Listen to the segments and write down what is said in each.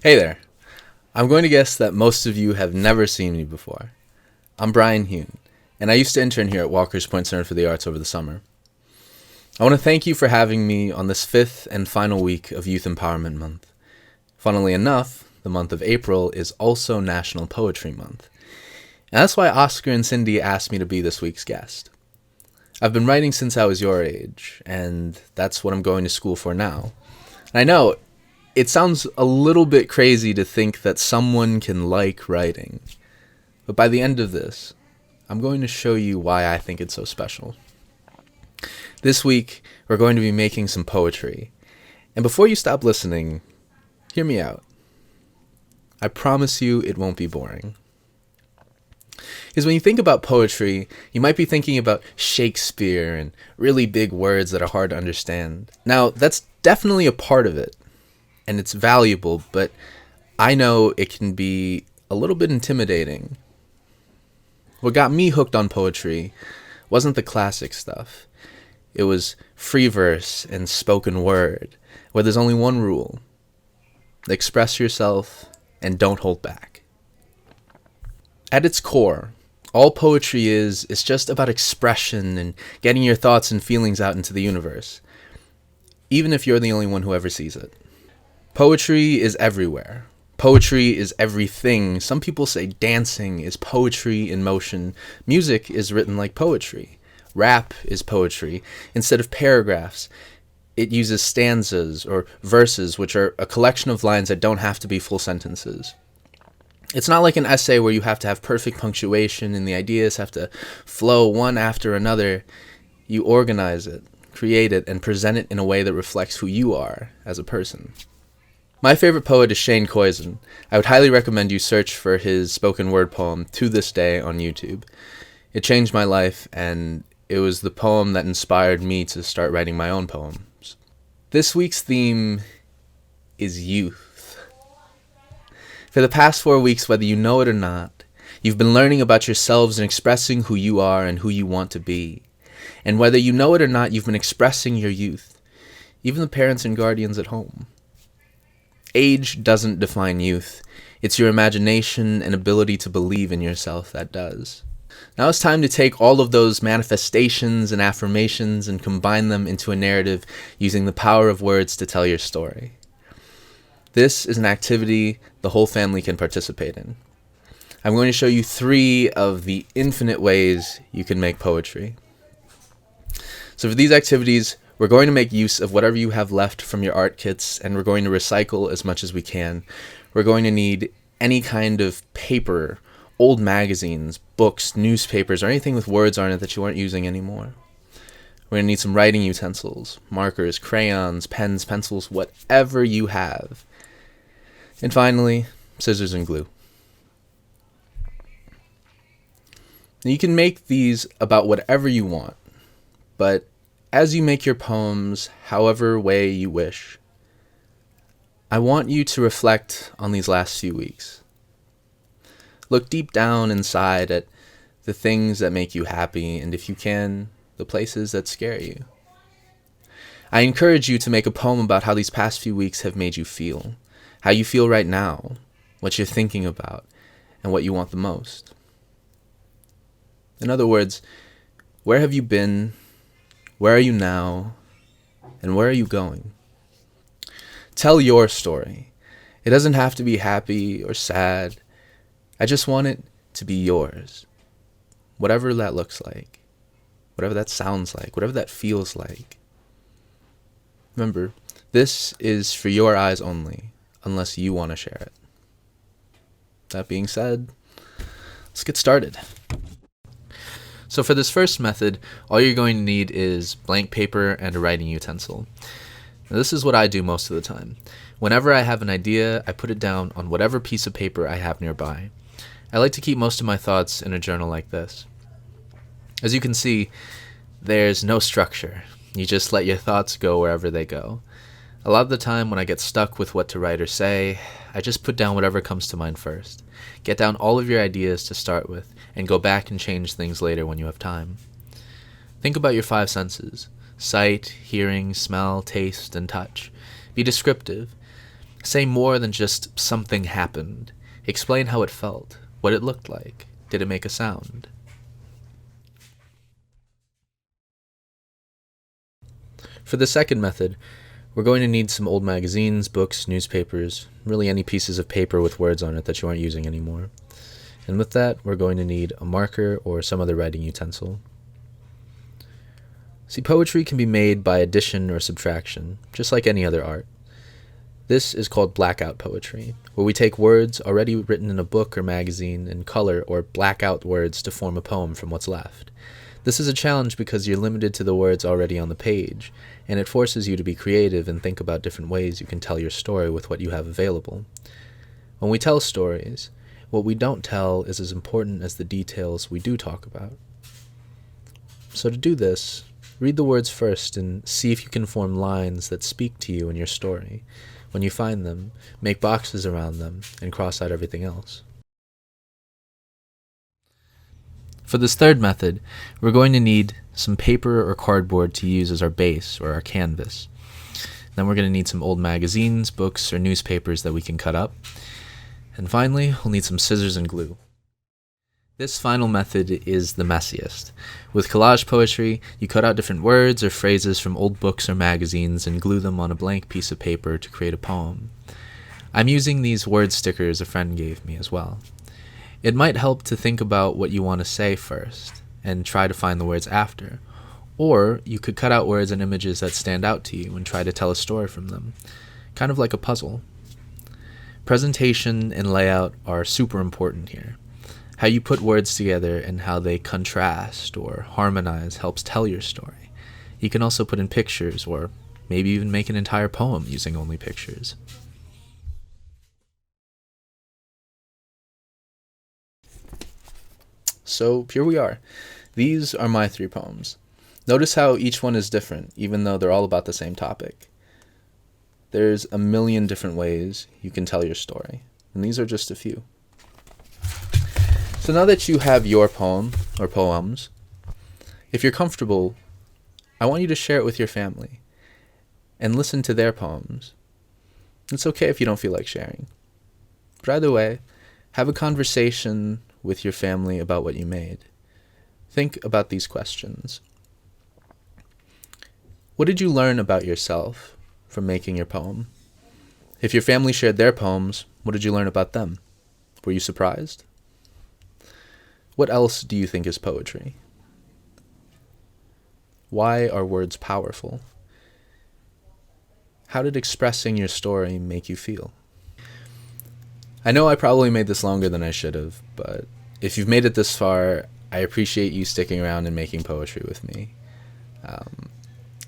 Hey there. I'm going to guess that most of you have never seen me before. I'm Huynh, and I used to intern here at Walker's Point Center for the Arts over the summer. I want to thank you for having me on this fifth and final week of Youth Empowerment Month. Funnily enough, the month of April is also National Poetry Month. And that's why Oscar and Cindy asked me to be this week's guest. I've been writing since I was your age, and that's what I'm going to school for now. And I know, it sounds a little bit crazy to think that someone can like writing. But by the end of this, I'm going to show you why I think it's so special. This week, we're going to be making some poetry. And before you stop listening, hear me out. I promise you it won't be boring. Because when you think about poetry, you might be thinking about Shakespeare and really big words that are hard to understand. Now, that's definitely a part of it, and it's valuable, but I know it can be a little bit intimidating. What got me hooked on poetry wasn't the classic stuff. It was free verse and spoken word, where there's only one rule: express yourself and don't hold back. At its core, all poetry is just about expression and getting your thoughts and feelings out into the universe, even if you're the only one who ever sees it. Poetry is everywhere. Poetry is everything. Some people say dancing is poetry in motion. Music is written like poetry. Rap is poetry. Instead of paragraphs, it uses stanzas or verses, which are a collection of lines that don't have to be full sentences. It's not like an essay where you have to have perfect punctuation and the ideas have to flow one after another. You organize it, create it, and present it in a way that reflects who you are as a person. My favorite poet is Shane Koyczyn. I would highly recommend you search for his spoken word poem, To This Day, on YouTube. It changed my life, and it was the poem that inspired me to start writing my own poems. This week's theme is youth. For the past 4 weeks, whether you know it or not, you've been learning about yourselves and expressing who you are and who you want to be. And whether you know it or not, you've been expressing your youth, even the parents and guardians at home. Age doesn't define youth. It's your imagination and ability to believe in yourself that does. Now it's time to take all of those manifestations and affirmations and combine them into a narrative using the power of words to tell your story. This is an activity the whole family can participate in. I'm going to show you 3 of the infinite ways you can make poetry. So for these activities, we're going to make use of whatever you have left from your art kits, and we're going to recycle as much as we can. We're going to need any kind of paper, old magazines, books, newspapers, or anything with words on it that you aren't using anymore. We're going to need some writing utensils, markers, crayons, pens, pencils, whatever you have. And finally, scissors and glue. Now, you can make these about whatever you want, but as you make your poems however way you wish, I want you to reflect on these last few weeks. Look deep down inside at the things that make you happy, and if you can, the places that scare you. I encourage you to make a poem about how these past few weeks have made you feel, how you feel right now, what you're thinking about, and what you want the most. In other words, where have you been? Where are you now? And where are you going? Tell your story. It doesn't have to be happy or sad. I just want it to be yours. Whatever that looks like. Whatever that sounds like. Whatever that feels like. Remember, this is for your eyes only, unless you want to share it. That being said, let's get started. So for this first method, all you're going to need is blank paper and a writing utensil. Now, this is what I do most of the time. Whenever I have an idea, I put it down on whatever piece of paper I have nearby. I like to keep most of my thoughts in a journal like this. As you can see, there's no structure. You just let your thoughts go wherever they go. A lot of the time when I get stuck with what to write or say, I just put down whatever comes to mind first. Get down all of your ideas to start with, and go back and change things later when you have time. Think about your 5 senses: sight, hearing, smell, taste, and touch. Be descriptive. Say more than just something happened. Explain how it felt, what it looked like. Did it make a sound? For the second method, we're going to need some old magazines, books, newspapers, really any pieces of paper with words on it that you aren't using anymore. And with that, we're going to need a marker or some other writing utensil. See, poetry can be made by addition or subtraction, just like any other art. This is called Blackout Poetry, where we take words already written in a book or magazine and color or black out words to form a poem from what's left. This is a challenge because you're limited to the words already on the page, and it forces you to be creative and think about different ways you can tell your story with what you have available. When we tell stories, what we don't tell is as important as the details we do talk about. So to do this, read the words first and see if you can form lines that speak to you in your story. When you find them, make boxes around them and cross out everything else. For this third method, we're going to need some paper or cardboard to use as our base or our canvas. Then we're going to need some old magazines, books, or newspapers that we can cut up. And finally, we'll need some scissors and glue. This final method is the messiest. With collage poetry, you cut out different words or phrases from old books or magazines and glue them on a blank piece of paper to create a poem. I'm using these word stickers a friend gave me as well. It might help to think about what you want to say first, and try to find the words after. Or you could cut out words and images that stand out to you and try to tell a story from them, kind of like a puzzle. Presentation and layout are super important here. How you put words together and how they contrast or harmonize helps tell your story. You can also put in pictures, or maybe even make an entire poem using only pictures. So here we are. These are my 3 poems. Notice how each one is different, even though they're all about the same topic. There's a million different ways you can tell your story, and these are just a few. So now that you have your poem or poems, if you're comfortable, I want you to share it with your family and listen to their poems. It's okay if you don't feel like sharing. But either way, have a conversation with your family about what you made. Think about these questions. What did you learn about yourself from making your poem? If your family shared their poems, what did you learn about them? Were you surprised? What else do you think is poetry? Why are words powerful? How did expressing your story make you feel? I know I probably made this longer than I should have, but if you've made it this far, I appreciate you sticking around and making poetry with me.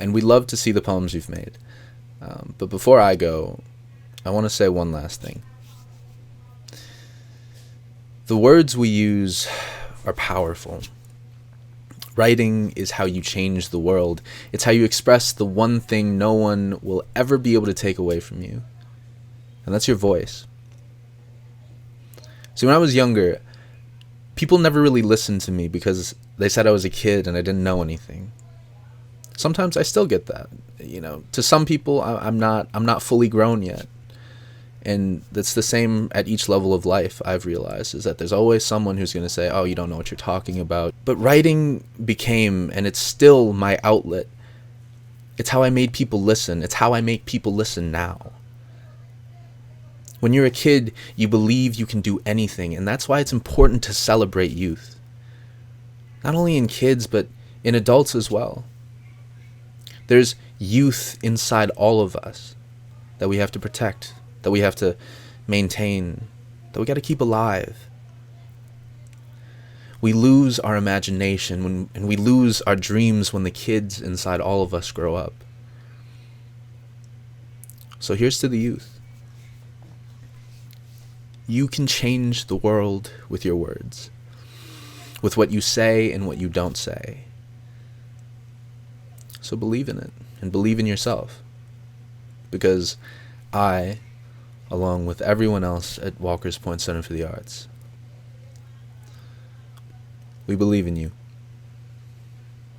And we love to see the poems you've made. But before I go, I want to say one last thing. The words we use are powerful. Writing is how you change the world. It's how you express the one thing no one will ever be able to take away from you. And that's your voice. See, when I was younger, people never really listened to me because they said I was a kid and I didn't know anything. Sometimes I still get that. To some people, I'm not fully grown yet. And that's the same at each level of life, I've realized, is that there's always someone who's going to say, oh, you don't know what you're talking about. But writing became, and it's still my outlet. It's how I made people listen. It's how I make people listen now. When you're a kid, you believe you can do anything, and that's why it's important to celebrate youth. Not only in kids, but in adults as well. There's youth inside all of us that we have to protect, that we have to maintain, that we got to keep alive. We lose our imagination and we lose our dreams when the kids inside all of us grow up. So here's to the youth. You can change the world with your words, with what you say and what you don't say. So believe in it and believe in yourself, because I, along with everyone else at Walker's Point Center for the Arts, we believe in you.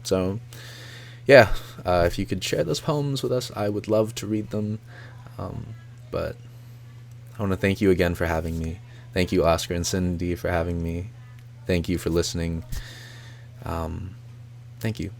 So, yeah, if you could share those poems with us, I would love to read them. But I want to thank you again for having me. Thank you, Oscar and Cindy, for having me. Thank you for listening. Thank you.